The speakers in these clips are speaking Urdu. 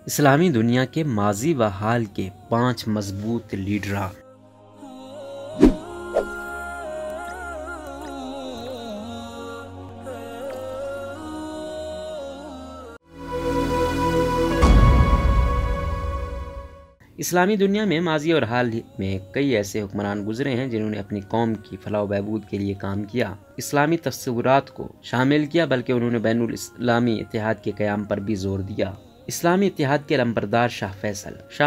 اسلامی دنیا کے ماضی و حال کے 5 مضبوط لیڈراں۔ اسلامی دنیا میں ماضی اور حال میں کئی ایسے حکمران گزرے ہیں جنہوں نے اپنی قوم کی فلاح و بہبود کے لیے کام کیا، اسلامی تصورات کو شامل کیا، بلکہ انہوں نے بین الاسلامی اتحاد کے قیام پر بھی زور دیا۔ اسلامی اتحاد کے علمبردار شاہ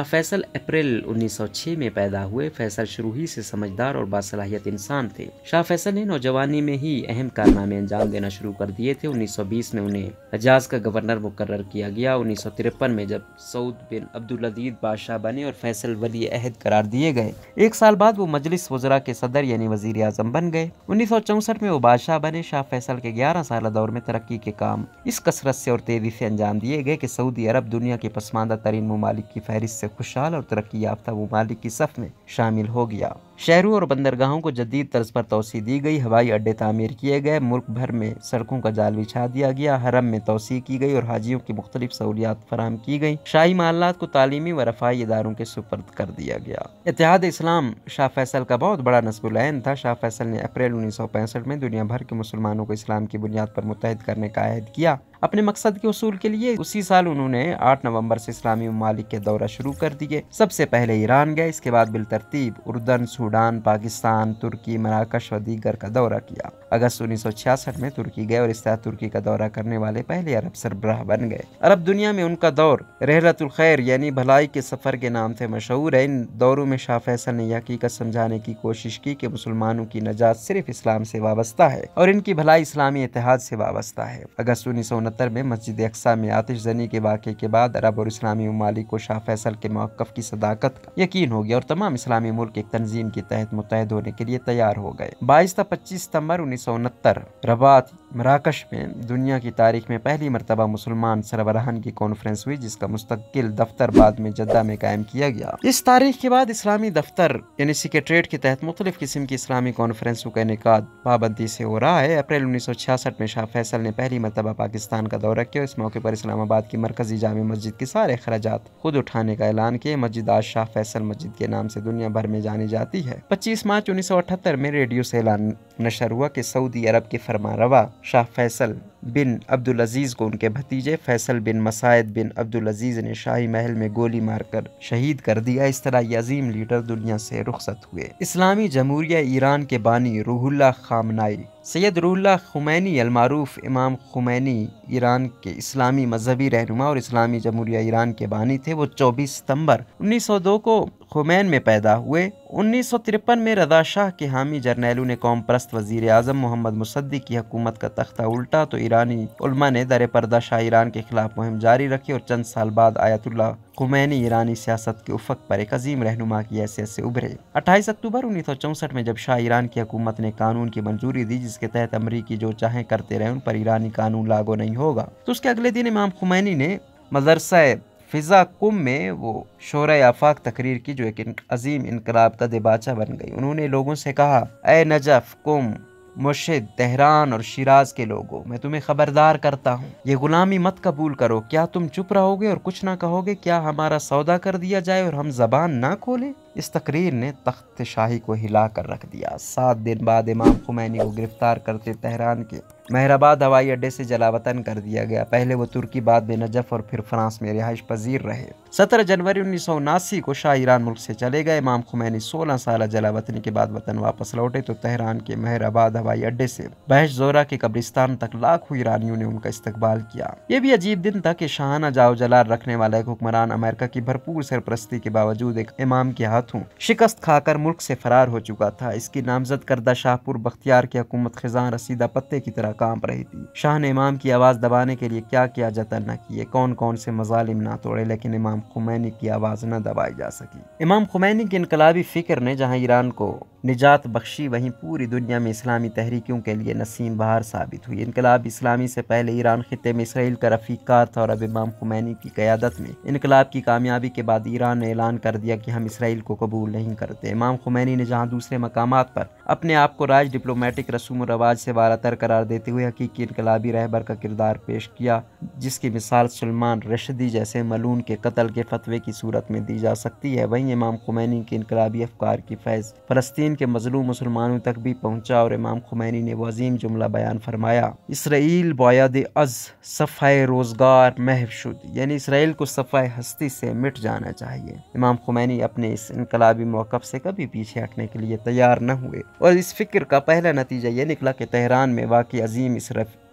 فیصل اپریل 1906 میں پیدا ہوئے۔ فیصل شروع ہی سے سمجھدار اور باصلاحیت انسان تھے۔ شاہ فیصل نے نوجوانی میں ہی اہم کارنامے انجام دینا شروع کر دیے تھے۔ 1920 میں انہیں حجاز کا گورنر مقرر کیا گیا۔ 1953 میں جب سعود بن عبدالعزیز بادشاہ بنے اور فیصل ولی عہد قرار دیے گئے، ایک سال بعد وہ مجلس وزراء کے صدر یعنی وزیر اعظم بن گئے۔ 1964 میں وہ بادشاہ بنے۔ شاہ فیصل کے 11 سالہ دور میں ترقی کے کام اس کثرت سے اور تیزی سے انجام دیے گئے کہ سعودی عرب دنیا کے پسماندہ ترین ممالک کی فہرست سے خوشحال اور ترقی یافتہ ممالک کی صف میں شامل ہو گیا۔ شہروں اور بندرگاہوں کو جدید طرز پر توسیع دی گئی، ہوائی اڈے تعمیر کیے گئے، ملک بھر میں سڑکوں کا جال بچھا دیا گیا، حرم میں توسیع کی گئی اور حاجیوں کی مختلف سہولیات فراہم کی گئیں۔ شاہی معاملات کو تعلیمی و رفاہی اداروں کے سپرد کر دیا گیا۔ اتحاد اسلام شاہ فیصل کا بہت بڑا نصب العین تھا۔ شاہ فیصل نے اپریل 1965 میں دنیا بھر کے مسلمانوں کو اسلام کی بنیاد پر متحد کرنے کا عہد کیا۔ اپنے مقصد کے حصول کے لیے اسی سال انہوں نے 8 نومبر سے اسلامی ممالک کے دورہ شروع کر دیے۔ سب سے پہلے ایران گئے، اس کے بعد بالترتیب اردن، سوڈان، پاکستان، ترکی، مراکش و دیگر کا دورہ کیا۔ اگست 1966 میں ترکی گئے اور اس طرح ترکی کا دورہ کرنے والے پہلے عرب سربراہ بن گئے۔ عرب دنیا میں ان کا دور رحلۃ الخیر یعنی بھلائی کے سفر کے نام سے مشہور ہے۔ ان دوروں میں شاہ فیصل نے یہ حقیقت سمجھانے کی کوشش کی کہ مسلمانوں کی نجات صرف اسلام سے وابستہ ہے اور ان کی بھلائی اسلامی اتحاد سے وابستہ ہے۔ اگست 1969 میں مسجد اقصیٰ میں آتش زنی کے واقعے کے بعد عرب اور اسلامی ممالک کو شاہ فیصل کے موقف کی صداقت کا یقین ہو گیا اور تمام اسلامی ملک ایک تنظیم کے تحت متحد ہونے کے لیے تیار ہو گئے۔ 22 تا 25 ستمبر 1969 رباط مراکش میں دنیا کی تاریخ میں پہلی مرتبہ مسلمان سربراہان کی کانفرنس ہوئی، جس کا مستقل دفتر بعد میں جدہ میں قائم کیا گیا۔ اس تاریخ کے بعد اسلامی دفتر یعنی سیکریٹریٹ کے تحت مختلف قسم کی اسلامی کانفرنسوں کا انعقاد پابندی سے ہو رہا ہے۔ اپریل 1966 میں شاہ فیصل نے پہلی مرتبہ پاکستان کا دورہ کیا۔ اس موقع پر اسلام آباد کی مرکزی جامع مسجد کے سارے اخراجات خود اٹھانے کا اعلان کیا۔ مسجد آج شاہ فیصل مسجد کے نام سے دنیا بھر میں جانی جاتی ہے۔ 25 مارچ 1978 میں ریڈیو سے اعلان نشر ہوا کہ سعودی عرب کے فرمانروا شاہ فیصل بن عبدالعزیز کو ان کے بھتیجے فیصل بن مساعد بن عبدالعزیز نے شاہی محل میں گولی مار کر شہید کر دیا۔ اس طرح یہ عظیم لیڈر دنیا سے رخصت ہوئے۔ اسلامی جمہوریہ ایران کے بانی روح اللہ خامنائی سید روح اللہ خمینی المعروف امام خمینی ایران کے اسلامی مذہبی رہنما اور اسلامی جمہوریہ ایران کے بانی تھے۔ وہ 24 ستمبر 1902 کو خمین میں پیدا ہوئے۔ 1953 میں رضا شاہ کے حامی جرنیلوں نے قوم پرست وزیر اعظم محمد مصدق کی حکومت کا تختہ الٹا تو ایرانی علماء نے در پردہ شاہ ایران کے خلاف مہم جاری رکھی اور چند سال بعد آیت اللہ خمینی ایرانی سیاست کے افق پر ایک عظیم رہنما کی حیثیت سے ابھرے۔ 28 اکتوبر 1964 میں جب شاہ ایران کی حکومت نے قانون کی منظوری دی جس کے تحت امریکی جو چاہیں کرتے رہے ان پر ایرانی قانون لاگو نہیں ہوگا، تو اس کے اگلے دن امام خمینی نے مدرسہ فضا کم میں وہ شورۂ آفاق تقریر کی جو ایک عظیم انقلاب کا دباچہ بن گئی۔ انہوں نے لوگوں سے کہا، اے نجف، کم، مشہد، تہران اور شیراز کے لوگوں، میں تمہیں خبردار کرتا ہوں، یہ غلامی مت قبول کرو۔ کیا تم چپ رہو گے اور کچھ نہ کہو گے؟ کیا ہمارا سودا کر دیا جائے اور ہم زبان نہ کھولیں؟ اس تقریر نے تخت شاہی کو ہلا کر رکھ دیا۔ 7 دن بعد امام خمینی کو گرفتار کرتے تہران کے مہرآباد ہوائی اڈے سے جلا وطن کر دیا گیا۔ پہلے وہ ترکی، بعد میں نجف اور پھر فرانس میں رہائش پذیر رہے۔ 17 جنوری 1979 کو شاہ ایران ملک سے چلے گئے۔ امام خمینی 16 سالہ جلا وطنی کے بعد وطن واپس لوٹے تو تہران کے مہرآباد ہوائی اڈے سے بہشت زہرہ کے قبرستان تک لاکھوں ایرانیوں نے ان کا استقبال کیا۔ یہ بھی عجیب دن تھا کہ شاہانہ جاؤ جلال رکھنے والا ایک حکمران امریکہ کی بھرپور سرپرستی کے باوجود ایک امام کے ہاتھوں شکست کھا کر ملک سے فرار ہو چکا تھا۔ اس کی نامزد کردہ شاہ پور بختیار کی حکومت خزاں رسیدہ پتے کی طرح کانپ رہی تھی۔ شاہ نے امام کی آواز دبانے کے لیے کیا کیا جتن نہ کیے، کون کون سے مظالم نہ توڑے، لیکن امام خمینی کی آواز نہ دبائی جا سکی۔ امام خمینی کی انقلابی فکر نے جہاں ایران کو نجات بخشی وہیں پوری دنیا میں اسلامی تحریکوں کے لیے نسیم بہار ثابت ہوئی۔ انقلاب اسلامی سے پہلے ایران خطے میں اسرائیل کا رفیق کار تھا اور اب امام خمینی کی قیادت میں انقلاب کی کامیابی کے بعد ایران نے اعلان کر دیا کہ ہم اسرائیل کو قبول نہیں کرتے۔ امام خمینی نے جہاں دوسرے مقامات پر اپنے آپ کو راج ڈپلومیٹک رسوم و رواج سے بالاتر قرار دیتے ہوئے حقیقی انقلابی رہبر کا کردار پیش کیا، جس کی مثال سلمان رشدی جیسے ملعون کے قتل کے فتوے کی صورت میں دی جا سکتی ہے، وہیں امام خمینی کے انقلابی افکار کی فیض فلسطین کے مظلوم مسلمانوں تک بھی پہنچا، اور امام خمینی نے وہ عظیم جملہ بیان فرمایا: اسرائیل باید از صفحۂ روزگار محو شد، یعنی اسرائیل کو صفحۂ ہستی سے مٹ جانا چاہیے۔ امام خمینی اپنے اس انقلابی موقف سے کبھی پیچھے ہٹنے کے لیے تیار نہ ہوئے، اور اس فکر کا پہلا نتیجہ یہ نکلا کہ تہران میں واقع عظیم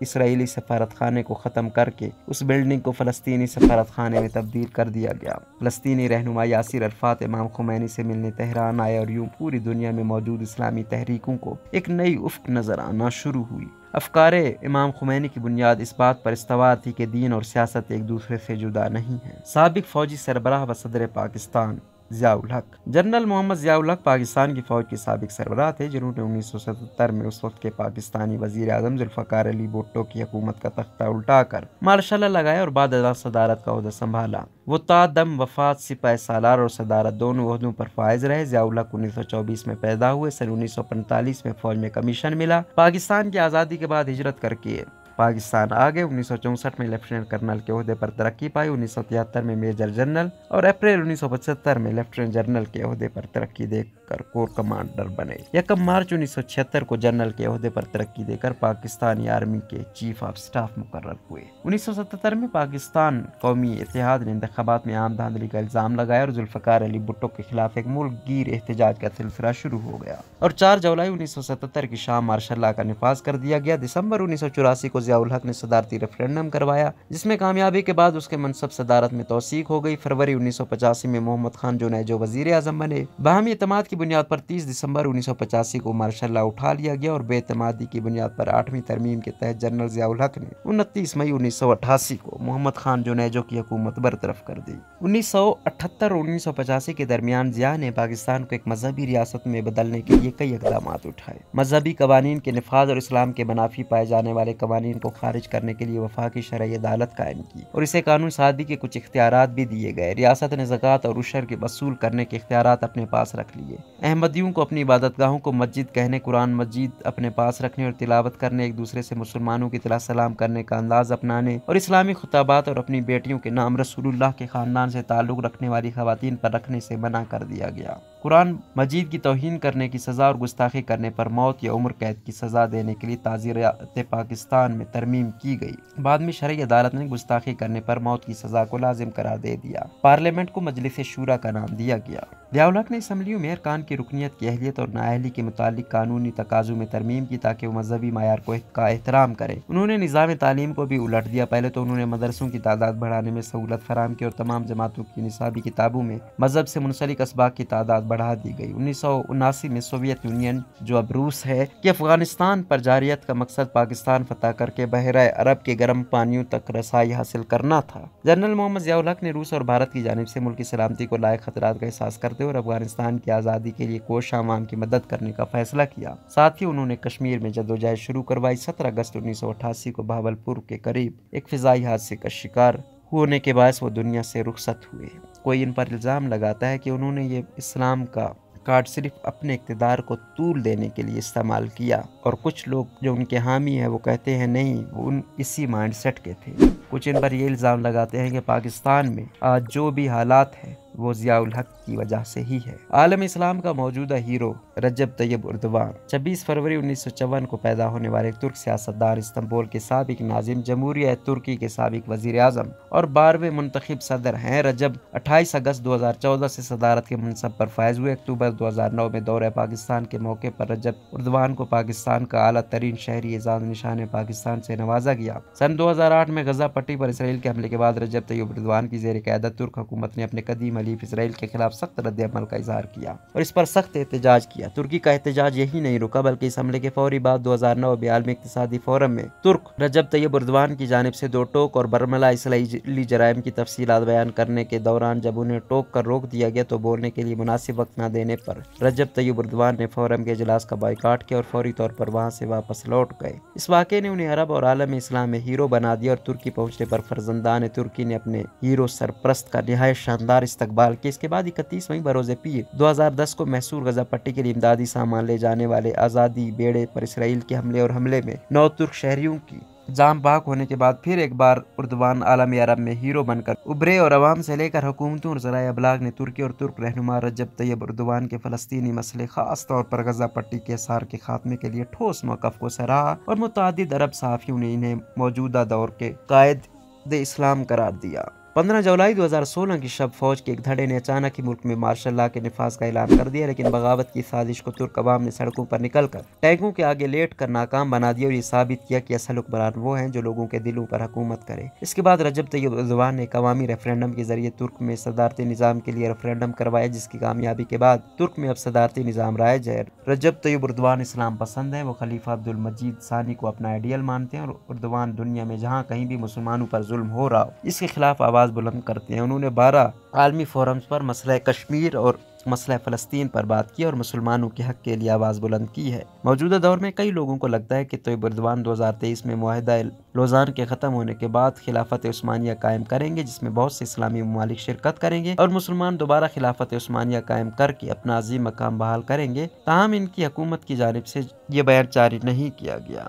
اسرائیلی سفارت خانے کو ختم کر کے اس بلڈنگ کو فلسطینی سفارت خانے میں تبدیل کر دیا گیا۔ فلسطینی رہنما یاسر عرفات امام خمینی سے ملنے تہران آئے، اور یوں پوری دنیا میں موجود اسلامی تحریکوں کو ایک نئی افق نظر آنا شروع ہوئی۔ افکار امام خمینی کی بنیاد اس بات پر استوار تھی کہ دین اور سیاست ایک دوسرے سے جدا نہیں ہیں۔ سابق فوجی سربراہ و صدر پاکستان ضیاء الحق۔ جنرل محمد ضیاء الحق پاکستان کی فوج کے سابق سربراہ تھے، جنہوں نے 1977 میں اس وقت کے پاکستانی وزیر اعظم ذوالفقار علی بھٹو کی حکومت کا تختہ الٹا کر مارشل لا لگایا اور بعد ازاں صدارت کا عہدہ سنبھالا۔ وہ تا دم وفات سپہ سالار اور صدارت دونوں عہدوں پر فائز رہے۔ ضیاء الحق 1924 میں پیدا ہوئے، سن 1945 میں فوج میں کمیشن ملا۔ پاکستان کی آزادی کے بعد ہجرت کر کے پاکستان آگئے۔ 1964 میں لیفٹیننٹ کرنل کے عہدے پر ترقی پائی، 1973 میں میجر جنرل اور اپریل 1975 میں لیفٹیننٹ جنرل کے عہدے پر ترقی دے کر کور کمانڈر بنے۔ 1 مارچ 1976 کو جنرل کے عہدے پر ترقی دے کر پاکستانی آرمی کے چیف آف سٹاف مقرر ہوئے۔ 1977 میں پاکستان قومی اتحاد نے انتخابات میں عام دھاندلی کا الزام لگایا اور ذوالفقار علی بھٹو کے خلاف ایک ملک گیر احتجاج کا سلسلہ شروع ہو گیا، اور 4 جولائی 1977 کی شام مارشل لا کا نفاذ کر دیا گیا۔ دسمبر 1984 کو ضیاء الحق نے صدارتی ریفرنڈم کروایا، جس میں کامیابی کے بعد اس کے منصب صدارت میں توثیق ہو گئی۔ فروری 1985 میں محمد خان جونیجو وزیر اعظم بنے۔ باہمی اعتماد کی بنیاد پر 30 دسمبر 1985 کو مارشل لا اٹھا لیا گیا، اور بے اعتمادی کی بنیاد پر 8ویں ترمیم کے تحت جنرل ضیاء الحق نے 29 مئی 1988 کو محمد خان جونیجو کی حکومت برطرف کر دی۔ 1978 اور 1985 کے درمیان ضیاء نے پاکستان کو ایک مذہبی ریاست میں بدلنے کے لیے کئی اقدامات اٹھائے۔ مذہبی قوانین کے نفاذ اور اسلام کے منافی پائے جانے والے قوانین کو خارج کرنے کے لیے وفاقی شرعی عدالت قائم کی، اور اسے قانون سازی کے کچھ اختیارات بھی دیے گئے۔ ریاست نے زکوٰۃ اور عشر کے وصول کرنے کے اختیارات اپنے پاس رکھ لیے۔ احمدیوں کو اپنی عبادت گاہوں کو مسجد کہنے، قرآن مجید اپنے پاس رکھنے اور تلاوت کرنے، ایک دوسرے سے مسلمانوں کی طرح سلام کرنے کا انداز اپنانے، اور اسلامی خطابات اور اپنی بیٹیوں کے نام رسول اللہ کے خاندان سے تعلق رکھنے والی خواتین پر رکھنے سے منع کر دیا گیا۔ قرآن مجید کی توہین کرنے کی سزا اور گستاخی کرنے پر موت یا عمر قید کی سزا دینے کے لیے تعزیرات پاکستان میں ترمیم کی گئی۔ بعد میں شرعی عدالت نے گستاخی کرنے پر موت کی سزا کو لازم قرار دے دیا۔ پارلیمنٹ کو مجلس شورا کا نام دیا گیا۔ ضیاء الحق نے اسمبلیوں میں ارکان کی رکنیت کی اہلیت اور نااہلی کے متعلق قانونی تقاضوں میں ترمیم کی تاکہ وہ مذہبی معیار کا احترام کریں۔ انہوں نے نظام تعلیم کو بھی الٹ دیا۔ پہلے تو انہوں نے مدرسوں کی تعداد بڑھانے میں سہولت فراہم کی، اور تمام جماعتوں کی نصابی کتابوں میں مذہب سے منسلک اسباق کی تعداد بڑھا دی گئی۔ 1979 میں سوویت یونین، جو اب روس ہے، کہ افغانستان پر جارحیت کا مقصد پاکستان فتح کر کے بحیرہ عرب کے گرم پانیوں تک رسائی حاصل کرنا تھا۔ جنرل محمد ضیاء الحق نے روس اور بھارت کی جانب سے ملک کی سلامتی کو لائق خطرات کا احساس کرتے ہوئے افغانستان کی آزادی کے لیے کوشاں عوام کی مدد کرنے کا فیصلہ کیا۔ ساتھ ہی انہوں نے کشمیر میں جدوجہد شروع کروائی۔ 17 اگست 1988 کو بہاولپور کے قریب ایک فضائی حادثے کا شکار ہونے کے باعث وہ دنیا سے رخصت ہوئے۔ کوئی ان پر الزام لگاتا ہے کہ انہوں نے یہ اسلام کا کارڈ صرف اپنے اقتدار کو طول دینے کے لیے استعمال کیا، اور کچھ لوگ جو ان کے حامی ہیں وہ کہتے ہیں نہیں، وہ اسی مائنڈ سیٹ کے تھے۔ کچھ ان پر یہ الزام لگاتے ہیں کہ پاکستان میں آج جو بھی حالات ہیں وہ ضیاء الحق کی وجہ سے ہی ہے۔ عالم اسلام کا موجودہ ہیرو رجب طیب اردوان 26 فروری 1954 کو پیدا ہونے والے ترک سیاستدان، استنبول کے سابق ناظم، جمہوریہ ترکی کے سابق وزیر اعظم اور 12ویں منتخب صدر ہیں۔ رجب 28 اگست 2014 سے صدارت کے منصب پر فائز ہوئے۔ اکتوبر 2009 میں دورہ پاکستان کے موقع پر رجب اردوان کو پاکستان کا اعلیٰ ترین شہری اعزاز نشان پاکستان سے نوازا گیا۔ سن 2008 میں غزہ پٹی پر اسرائیل کے حملے کے بعد رجب طیب اردوان کی زیر قیادت ترک حکومت نے اپنے قدیم حلیف اسرائیل کے خلاف سخت رد عمل کا اظہار کیا اور اس پر سخت احتجاج کیا۔ ترکی کا احتجاج یہی نہیں رکا بلکہ اس حملے کے فوری بعد 2009 میں عالمی اقتصادی فورم میں ترک رجب طیب اردوان کی جانب سے 2 ٹوک اور برملا اسرائیلی جرائم کی تفصیلات بیان کرنے کے دوران جب انہیں ٹوک کر روک دیا گیا تو بولنے کے لیے مناسب وقت نہ دینے پر رجب طیب اردوان نے فورم کے اجلاس کا بائیکاٹ کیا اور فوری طور پر وہاں سے واپس لوٹ گئے۔ اس واقعے نے انہیں عرب اور عالم اسلام میں ہیرو بنا دیا اور ترکی پہنچنے پر فرزندان ترکی نے اپنے ہیرو سرپرست کا نہایت شاندار استقبال بلکہ اس کے بعد 31 مئی بروز پیر 2010 کو محصور غزہ پٹی کے لیے امدادی سامان لے جانے والے آزادی بیڑے پر اسرائیل کے حملے میں 9 ترک شہریوں کی جان بحق ہونے کے بعد پھر ایک بار اردوان عالم عرب میں ہیرو بن کر ابھرے اور عوام سے لے کر حکومتوں اور ذرائع ابلاغ نے ترکی اور ترک رہنما رجب طیب اردوان کے فلسطینی مسئلے خاص طور پر غزہ پٹی کے حصار کے خاتمے کے لیے ٹھوس موقف کو سراہا اور متعدد عرب صحافیوں نے انہیں موجودہ دور کے قائد اسلام قرار دیا۔ 15 جولائی 2016 کی شب فوج کے ایک دھڑے نے اچانک ہی ملک میں مارشل لا کے نفاذ کا اعلان کر دیا، لیکن بغاوت کی سازش کو ترک عوام نے سڑکوں پر نکل کر ٹینکوں کے آگے لیٹ کر ناکام بنا دیا اور یہ ثابت کیا کہ اصل حکمران وہ ہیں جو لوگوں کے دلوں پر حکومت کرے۔ اس کے بعد رجب طیب اردوان نے ایک عوامی ریفرینڈم کے ذریعے ترک میں صدارتی نظام کے لیے ریفرینڈم کروایا، جس کی کامیابی کے بعد ترک میں اب صدارتی نظام رائج ہے۔ رجب طیب اردوان اسلام پسند ہیں، وہ خلیفہ عبدالمجید ثانی کو اپنا آئیڈیل مانتے ہیں اور اردوان دنیا میں جہاں کہیں بھی مسلمانوں پر ظلم ہو رہا ہو اس کے خلاف آواز بلند کرتے ہیں۔ انہوں نے 12 عالمی فورمز پر مسئلہ کشمیر اور مسئلہ فلسطین پر بات کی اور مسلمانوں کے حق کے لیے آواز بلند کی ہے۔ موجودہ دور میں کئی لوگوں کو لگتا ہے کہ طیب اردوان 2023 میں معاہدہ لوزان کے ختم ہونے کے بعد خلافت عثمانیہ قائم کریں گے، جس میں بہت سے اسلامی ممالک شرکت کریں گے اور مسلمان دوبارہ خلافت عثمانیہ قائم کر کے اپنا عظیم مقام بحال کریں گے۔ تاہم ان کی حکومت کی جانب سے یہ بیان جاری نہیں کیا گیا۔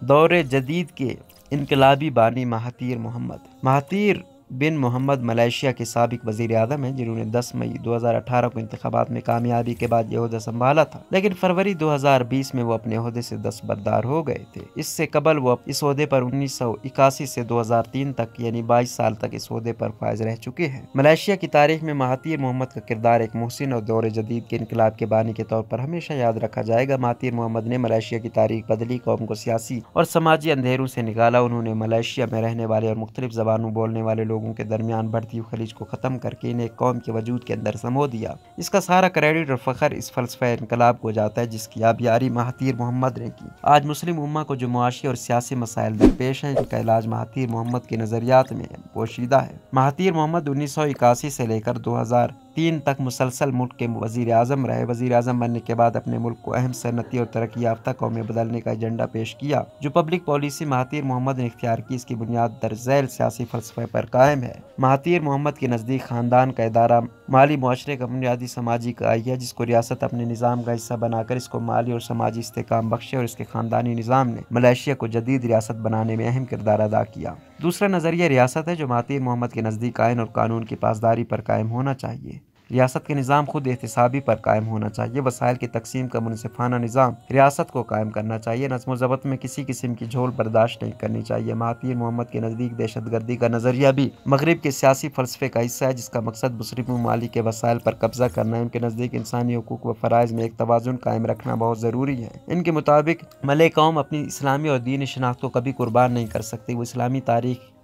دور جدید کے انقلابی بانی مہاتیر بن محمد ملائیشیا کے سابق وزیر اعظم ہیں، جنہوں نے 10 مئی 2018 کو انتخابات میں کامیابی کے بعد یہ عہدہ سنبھالا تھا، لیکن فروری 2020 میں وہ اپنے عہدے سے دستبردار ہو گئے تھے۔ اس سے قبل وہ اس عہدے پر 1981 سے 2003 تک یعنی 22 سال تک اس عہدے پر فائز رہ چکے ہیں۔ ملائیشیا کی تاریخ میں مہاتیر محمد کا کردار ایک محسن اور دور جدید کے انقلاب کے بانی کے طور پر ہمیشہ یاد رکھا جائے گا۔ مہاتیر محمد نے ملائیشیا کی تاریخ بدلی، قوم کو سیاسی اور سماجی اندھیروں سے نکالا۔ انہوں نے ملائیشیا میں رہنے والے اور مختلف زبانوں بولنے والے لوگوں کے درمیان بڑھتی ہوئی خلیج کو ختم کر کے انہیں ایک قوم کے وجود کے اندر سمو دیا۔ اس کا سارا کریڈٹ اور فخر اس فلسفہ انقلاب کو جاتا ہے جس کی آبیاری مہاتیر محمد نے کی۔ آج مسلم امہ کو جو معاشی اور سیاسی مسائل درپیش ہیں، ان کا علاج مہاتیر محمد کے نظریات میں پوشیدہ ہے۔ مہاتیر محمد 1981 سے لے کر 2003 تک مسلسل ملک کے وزیر اعظم رہے۔ وزیر اعظم بننے کے بعد اپنے ملک کو اہم صنعتی اور ترقی یافتہ قوم میں بدلنے کا ایجنڈا پیش کیا۔ جو پبلک پالیسی مہاتیر محمد نے اختیار کی، اس کی بنیاد در ذیل سیاسی فلسفے پر قائم ہے۔ مہاتیر محمد کے نزدیک خاندان کا ادارہ مالی معاشرے کا بنیادی سماجی اکائی ہے، جس کو ریاست اپنے نظام کا حصہ بنا کر اس کو مالی اور سماجی استحکام بخشے، اور اس کے خاندانی نظام نے ملائیشیا کو جدید ریاست بنانے میں اہم کردار ادا کیا۔ دوسرا نظریہ ریاست ہے، جو مہاتیر محمد کے نزدیک آئین اور قانون کی پاسداری پر قائم ہونا چاہیے۔ ریاست کے نظام خود احتسابی پر قائم ہونا چاہیے۔ وسائل کی تقسیم کا منصفانہ نظام ریاست کو قائم کرنا چاہیے۔ نظم و ضبط میں کسی قسم کی جھول برداشت نہیں کرنی چاہیے۔ مہاتیر محمد کے نزدیک دہشت گردی کا نظریہ بھی مغرب کے سیاسی فلسفے کا حصہ ہے، جس کا مقصد مسلم ممالک کے وسائل پر قبضہ کرنا ہے۔ ان کے نزدیک انسانی حقوق و فرائض میں ایک توازن قائم رکھنا بہت ضروری ہے۔ ان کے مطابق ملے قوم اپنی اسلامی اور دینی شناخت کو کبھی قربان نہیں کر سکتی۔ وہ اسلامی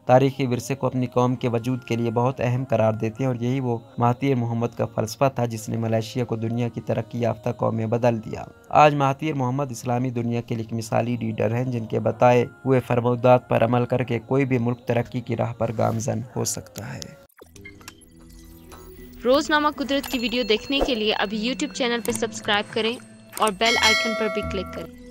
تاریخی ورثے کو اپنی قوم کے وجود کے لیے بہت اہم قرار دیتے ہیں، اور یہی وہ مہاتیر محمد کا فلسفہ تھا جس نے ملائیشیا کو دنیا کی ترقی یافتہ قوم میں بدل دیا۔ آج مہاتیر محمد اسلامی دنیا کے لیے ایک مثالی لیڈر ہیں، جن کے بتائے ہوئے فرمودات پر عمل کر کے کوئی بھی ملک ترقی کی راہ پر گامزن ہو سکتا ہے۔ روزنامہ قدرت کی ویڈیو دیکھنے کے لیے ابھی YouTube چینل پر سبسکرائب کریں اور بیل آئیکن پر بھی کلک کریں۔